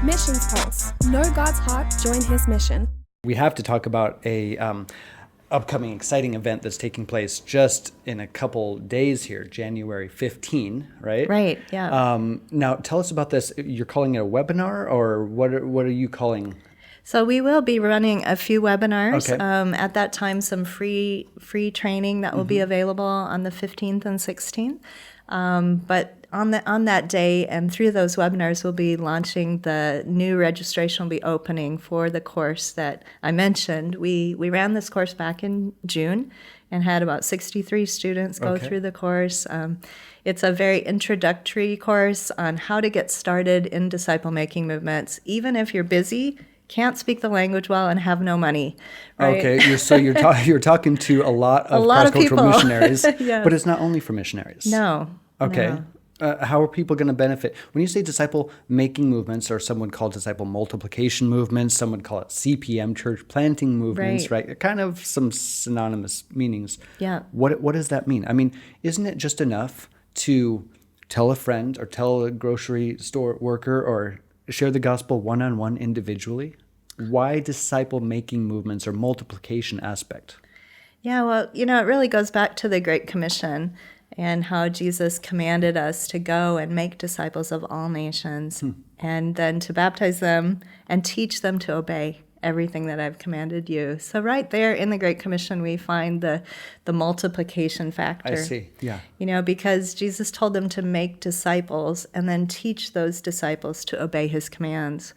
Missions Pulse. Know God's heart, join His mission. We have to talk about a upcoming exciting event that's taking place just in a couple days here, January 15, right? Right, yeah. Now, tell us about this. You're calling it a webinar, or what are you calling? So we will be running a few webinars. Okay. At that time, some free training that will be available on the 15th and 16th. But on that day and through those webinars, we'll be launching the new registration will be opening for the course that I mentioned. We ran this course back in June and had about 63 students go through the course. It's a very introductory course on how to get started in disciple-making movements, even if you're busy, can't speak the language well, and have no money. Right? Okay, you're talking to a lot of cross-cultural missionaries, Yeah. but it's not only for missionaries. No. Okay. No. How are people going to benefit? When you say disciple-making movements, or someone called disciple multiplication movements, some would call it CPM, church planting movements, right? Kind of some synonymous meanings. Yeah. What does that mean? I mean, isn't it just enough to tell a friend or tell a grocery store worker or share the gospel one-on-one individually? Why disciple-making movements or multiplication aspect? Yeah, well, it really goes back to the Great Commission and how Jesus commanded us to go and make disciples of all nations and then to baptize them and teach them to obey everything that I've commanded you. So right there in the Great Commission, we find the multiplication factor. I see, yeah. Because Jesus told them to make disciples and then teach those disciples to obey his commands.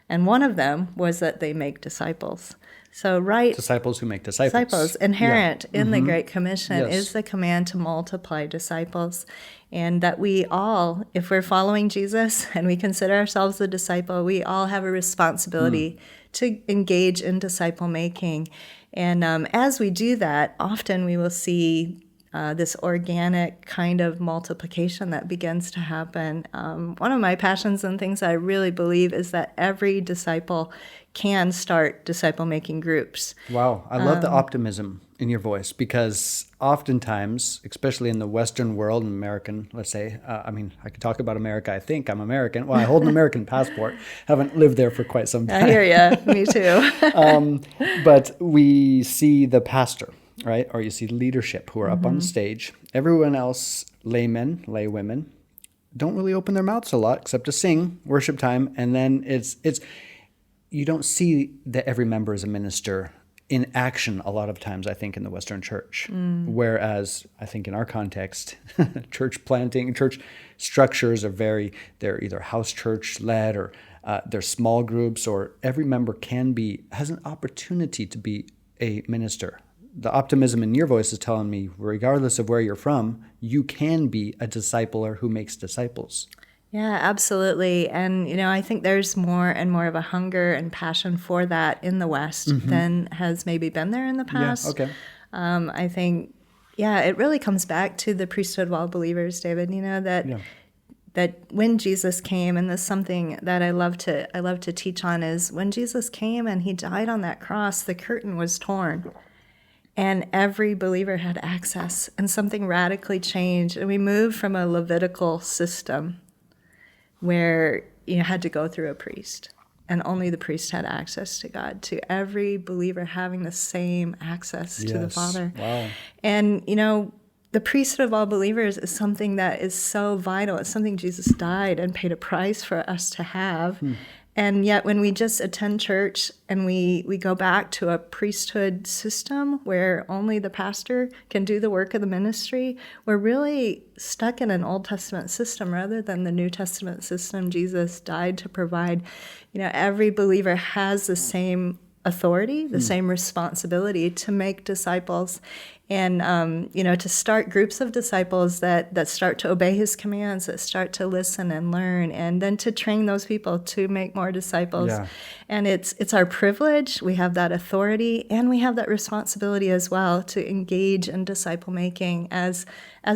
And one of them was that they make disciples. So disciples who make disciples. Disciples, inherent in the Great Commission is the command to multiply disciples. And that we all, if we're following Jesus and we consider ourselves a disciple, we all have a responsibility to engage in disciple making. And as we do that, often we will see this organic kind of multiplication that begins to happen. One of my passions and things I really believe is that every disciple can start disciple-making groups. Wow, I love the optimism in your voice, because oftentimes, especially in the Western world, and American, let's say, I could talk about America. I think I'm American. Well, I hold an American passport. Haven't lived there for quite some time. I hear you. Me too. But we see the pastor, right? Or you see leadership who are up on stage. Everyone else, laywomen, don't really open their mouths a lot except to sing, worship time, and then it's you don't see that every member is a minister in action a lot of times, I think, in the Western church. Whereas I think in our context, church planting, church structures are they're either house church led, or they're small groups, or every member has an opportunity to be a minister. The optimism in your voice is telling me, regardless of where you're from, you can be a discipler who makes disciples. Yeah, absolutely. And, I think there's more and more of a hunger and passion for that in the West than has maybe been there in the past. Yeah, okay. I think, it really comes back to the priesthood of all believers, David, that when Jesus came, and this is something that I love to teach on, is when Jesus came and he died on that cross, the curtain was torn. And every believer had access, and something radically changed. And we moved from a Levitical system where you had to go through a priest, and only the priest had access to God, to every believer having the same access to the Father. Wow. And, the priesthood of all believers is something that is so vital. It's something Jesus died and paid a price for us to have. And yet when we just attend church and we go back to a priesthood system where only the pastor can do the work of the ministry, we're really stuck in an Old Testament system rather than the New Testament system Jesus died to provide. Every believer has the same authority, the same responsibility to make disciples. And, to start groups of disciples that start to obey his commands, that start to listen and learn, and then to train those people to make more disciples. Yeah. And it's our privilege. We have that authority, and we have that responsibility as well to engage in disciple making as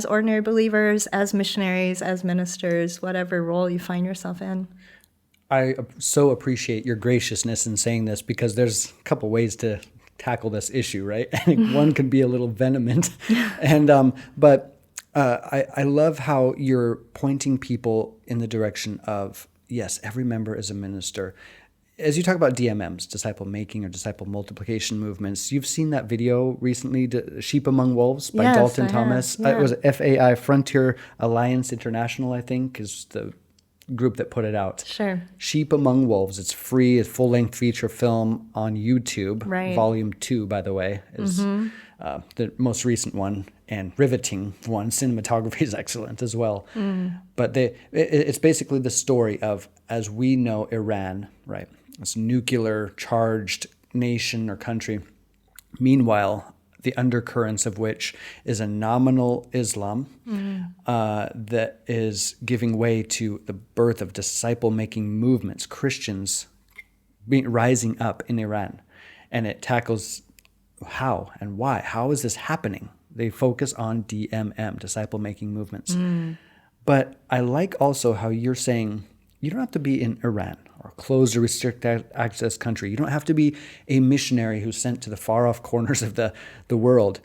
ordinary believers, as missionaries, as ministers, whatever role you find yourself in. I so appreciate your graciousness in saying this, because there's a couple ways to tackle this issue, right? I think one could be a little vehement, but I love how you're pointing people in the direction of yes, every member is a minister. As you talk about DMMs, disciple making or disciple multiplication movements, you've seen that video recently, Sheep Among Wolves by Yes, Dalton I have. Thomas. Yeah. It was FAI, Frontier Alliance International, I think, is the group that put it out. Sure. Sheep Among Wolves. It's free, a full-length feature film on YouTube. Right. Volume 2, by the way, is the most recent one and riveting one. Cinematography is excellent as well. But it's basically the story of, as we know, Iran, right? This nuclear charged nation or country. Meanwhile, the undercurrents of which is a nominal Islam that is giving way to the birth of disciple-making movements, Christians rising up in Iran. And it tackles how and why. How is this happening? They focus on DMM, disciple-making movements. But I like also how you're saying you don't have to be in Iran or a closed or restricted access country. You don't have to be a missionary who's sent to the far-off corners of the world.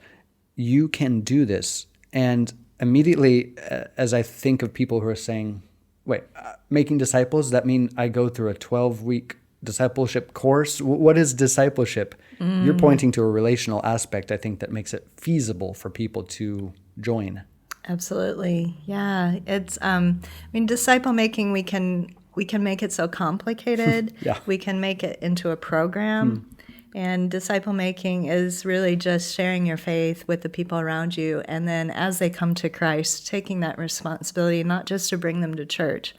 You can do this. And immediately, as I think of people who are saying, wait, making disciples, does that mean I go through a 12-week discipleship course? What is discipleship? You're pointing to a relational aspect, I think, that makes it feasible for people to join. Absolutely. Yeah. It's, disciple making, we can make it so complicated. Yeah. We can make it into a program. And disciple making is really just sharing your faith with the people around you. And then as they come to Christ, taking that responsibility, not just to bring them to church,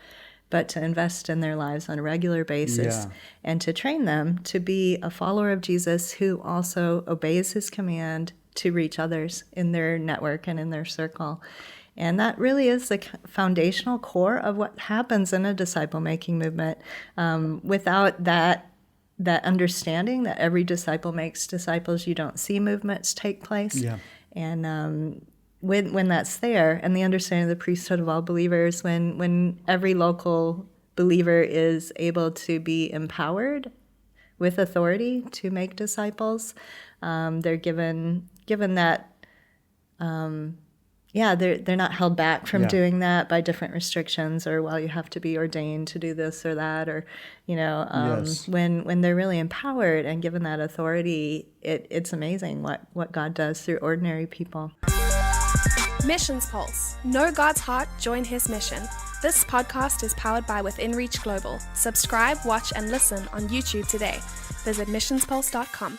but to invest in their lives on a regular basis and to train them to be a follower of Jesus who also obeys his command to reach others in their network and in their circle. And that really is the foundational core of what happens in a disciple-making movement. Without that understanding that every disciple makes disciples, you don't see movements take place. Yeah. And when that's there, and the understanding of the priesthood of all believers, when every local believer is able to be empowered with authority to make disciples, they're given that. They're not held back from doing that by different restrictions or, well, you have to be ordained to do this or that, or, when they're really empowered and given that authority, it's amazing what God does through ordinary people. Missions Pulse. Know God's heart, join his mission. This podcast is powered by Within Reach Global. Subscribe, watch, and listen on YouTube today. Visit missionspulse.com.